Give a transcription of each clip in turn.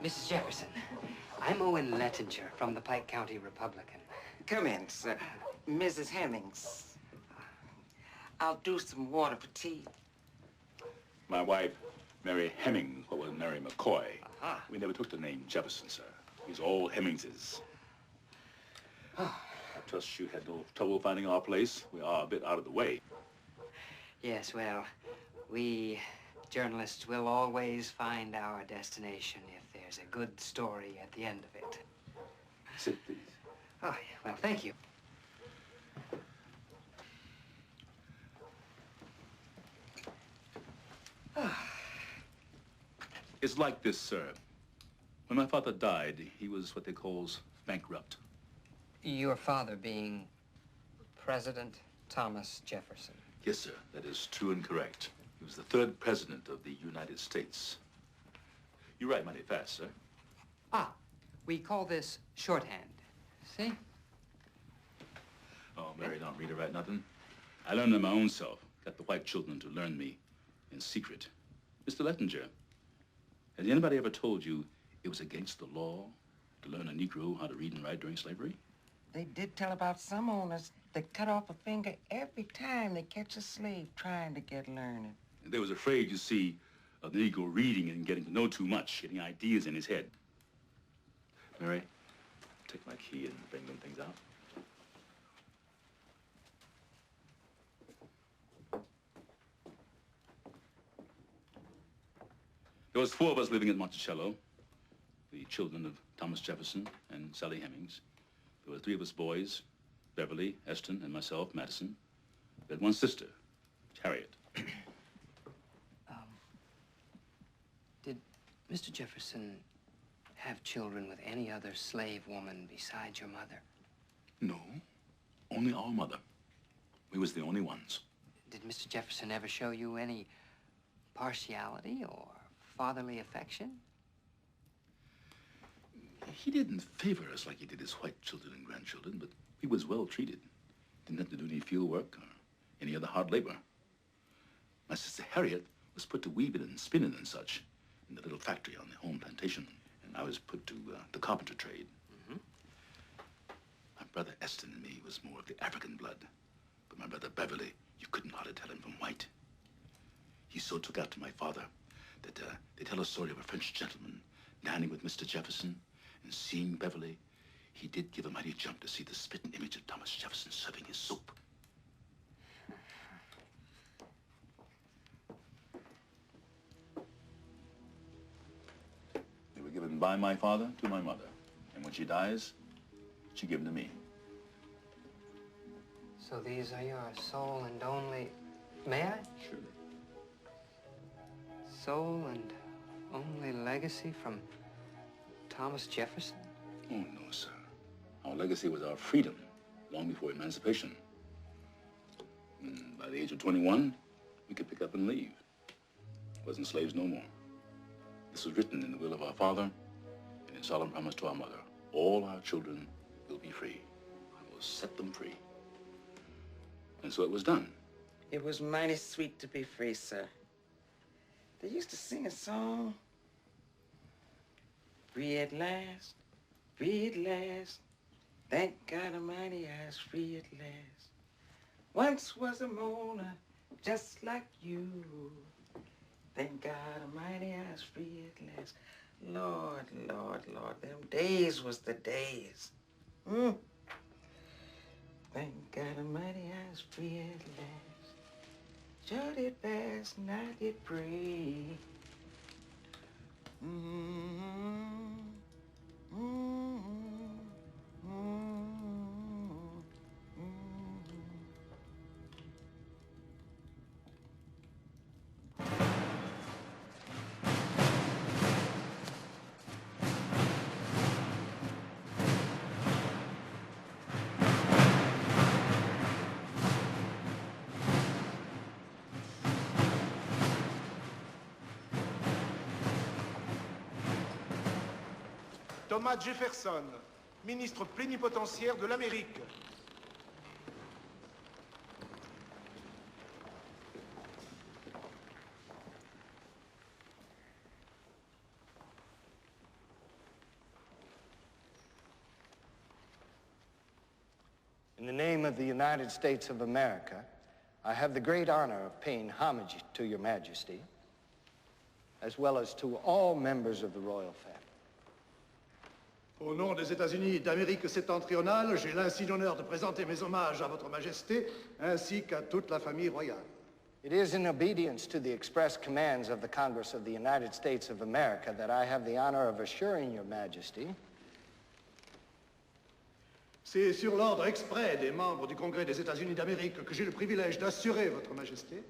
Mrs. Jefferson, I'm Owen Lettinger from the Pike County Republican. Come in, sir. Mrs. Hemmings. I'll do some water for tea. My wife, Mary Hemmings, what was Mary McCoy. Uh-huh. We never took the name Jefferson, sir. He's all Hemmingses. I trust you had no trouble finding our place. We are a bit out of the way. Yes, well, we journalists will always find our destination if there's a good story at the end of it. Sit, please. Oh, well, thank you. It's like this, sir. When my father died, he was what they calls bankrupt. Your father being President Thomas Jefferson. Yes, sir. That is true and correct. He was the third president of the United States. You write mighty fast, sir. Ah, we call this shorthand. See? Oh, Mary don't read or write nothing. I learned it my own self. Got the white children to learn me in secret. Mr. Lettinger, has anybody ever told you it was against the law to learn a Negro how to read and write during slavery? They did tell about some owners that cut off a finger every time they catch a slave trying to get learning. They was afraid, you see, of the Negro reading and getting to know too much, getting ideas in his head. Mary, take my key and bring them things out. There was 4 of us living at Monticello, the children of Thomas Jefferson and Sally Hemings. There were 3 of us boys, Beverly, Eston, and myself, Madison. We had 1 sister, Harriet. Did Mr. Jefferson have children with any other slave woman besides your mother? No, only our mother. We was the only ones. Did Mr. Jefferson ever show you any partiality or fatherly affection? He didn't favor us like he did his white children and grandchildren, but he was well treated. Didn't have to do any field work or any other hard labor. My sister Harriet was put to weaving and spinning and such in the little factory on the home plantation, and I was put to the carpenter trade. Mm-hmm. My brother Eston and me was more of the African blood, but my brother Beverly, you couldn't hardly tell him from white. He so took after my father that they tell a story of a French gentleman dining with Mr. Jefferson, and seeing Beverly, he did give a mighty jump to see the spitting image of Thomas Jefferson serving his soup. They were given by my father to my mother, and when she dies, she given to me. So these are your sole and only... May I? Sure. Sole and only legacy from Thomas Jefferson? Oh, no, sir. Our legacy was our freedom, long before emancipation. And by the age of 21, we could pick up and leave. Wasn't slaves no more. This was written in the will of our father and in solemn promise to our mother. All our children will be free. I will set them free. And so it was done. It was mighty sweet to be free, sir. They used to sing a song. Free at last, free at last. Thank God Almighty I was free at last. Once was a mourner just like you. Thank God Almighty I was free at last. Lord, Lord, Lord, them days was the days. Thank God Almighty I was free at last. Sure did fast and I did pray. Thomas Jefferson, ministre plénipotentiaire de l'Amérique. In the name of the United States of America, I have the great honor of paying homage to Your Majesty, as well as to all members of the royal family. Au nom des États-Unis d'Amérique septentrionale, j'ai l'insigne honneur de présenter mes hommages à Votre Majesté, ainsi qu'à toute la famille royale. It is in obedience to the express commands of the Congress of the United States of America that I have the honor of assuring Your Majesty. C'est sur l'ordre exprès des membres du Congrès des États-Unis d'Amérique que j'ai le privilège d'assurer Votre Majesté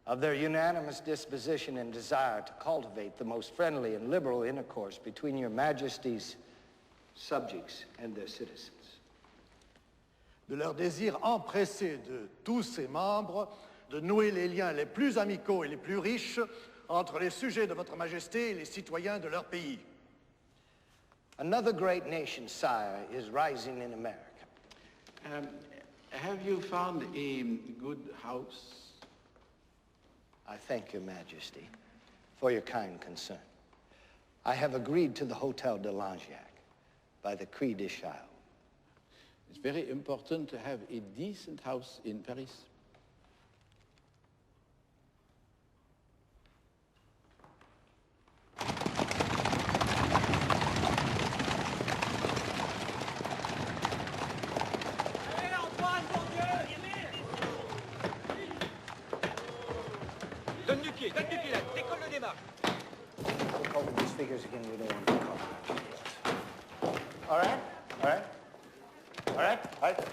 Of their unanimous disposition and desire to cultivate the most friendly and liberal intercourse between Your Majesty's subjects and their citizens. de leur désir empressé de tous ses membres de nouer les liens les plus amicaux et les plus riches entre les sujets de Votre Majesté et les citoyens de leur pays. Another great nation, sire, is rising in America. Have you found a good house? I thank Your Majesty for your kind concern. I have agreed to the Hotel de Langeac by the Cri de Chao. It's very important to have a decent house in Paris. Donne du pied là, décolle le démarre. Look over these figures again, we don't want to call them. All right, all right, all right, all right.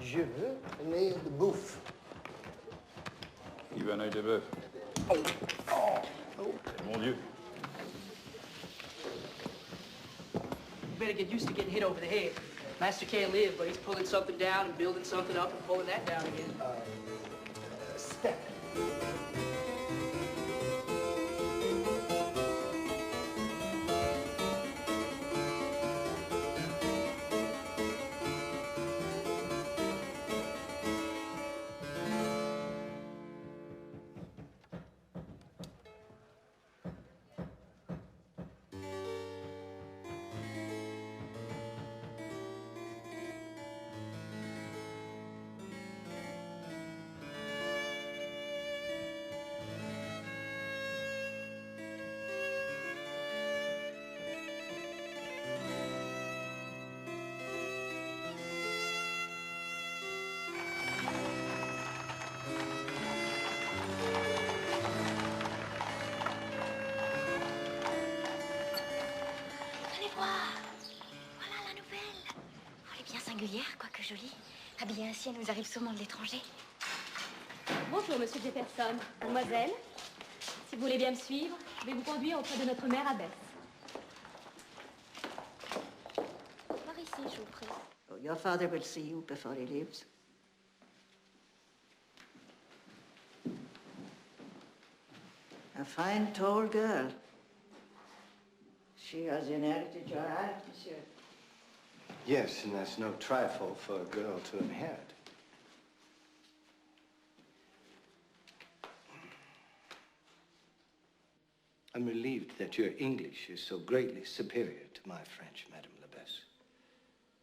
Je veux un œil de bouffe. Il veut un œil de bœuf. Mon Dieu. You better get used to getting hit over the head. Master can't live, but he's pulling something down and building something up and pulling that down again. Step. Quoique jolie. Habillée ainsi, elle nous arrive sûrement de l'étranger. Bonjour, monsieur Jefferson. Mademoiselle, si vous voulez bien me suivre, je vais vous conduire auprès de notre mère abbesse. Par ici, je vous prie. Oh, your father will see you before he leaves. A fine, tall girl. She has inherited your height, monsieur. Yes, and that's no trifle for a girl to inherit. I'm relieved that your English is so greatly superior to my French, Madame l'Abbesse,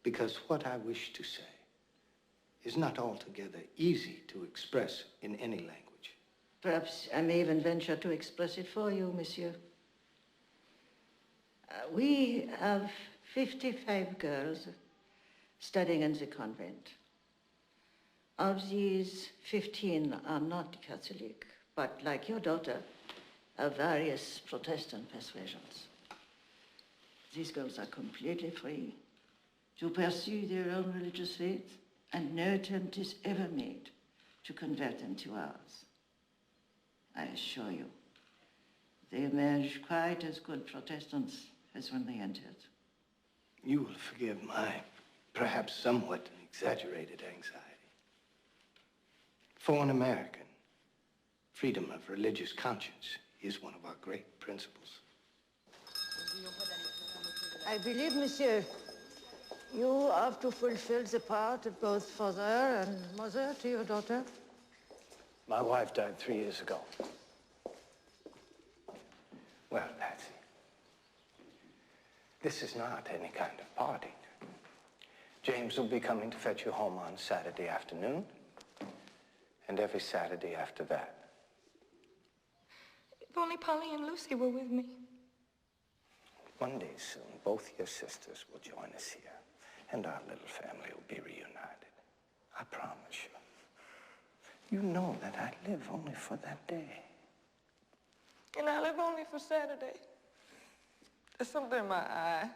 because what I wish to say is not altogether easy to express in any language. Perhaps I may even venture to express it for you, monsieur. We have 55 girls studying in the convent. Of these, 15 are not Catholic, but like your daughter, have various Protestant persuasions. These girls are completely free to pursue their own religious faith, and no attempt is ever made to convert them to ours. I assure you, they emerge quite as good Protestants as when they entered. You will forgive my perhaps somewhat exaggerated anxiety. For an American, freedom of religious conscience is one of our great principles. I believe, monsieur, you have to fulfill the part of both father and mother to your daughter. My wife died 3 years ago. Well, Patsy, This is not any kind of party. James will be coming to fetch you home on Saturday afternoon, and every Saturday after that. If only Polly and Lucy were with me. One day soon, both your sisters will join us here, and our little family will be reunited. I promise you. You know that I live only for that day. And I live only for Saturday. There's something in my eye.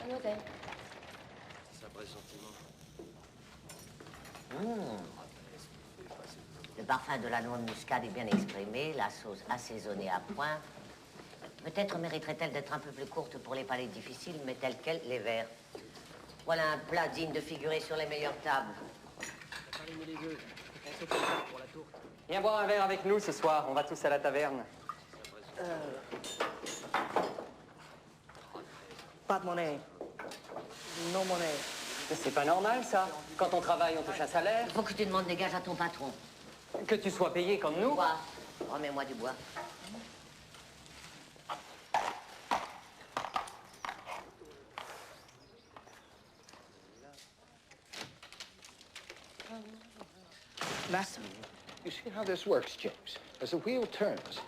Mademoiselle. C'est un pressentiment. Le parfum de la noix de muscade est bien exprimé, la sauce assaisonnée à point. Peut-être mériterait-elle d'être un peu plus courte pour les palais difficiles, mais tels quels les verts. Voilà un plat digne de figurer sur les meilleures tables. Viens boire un verre avec nous ce soir, on va tous à la taverne. Pas de monnaie. Non monnaie. C'est pas normal, ça. Quand on travaille, on touche un salaire. Il faut que tu demandes des gages à ton patron. Que tu sois payé comme nous. Bois. Remets-moi du bois. You see how this works, James? As the wheel turns,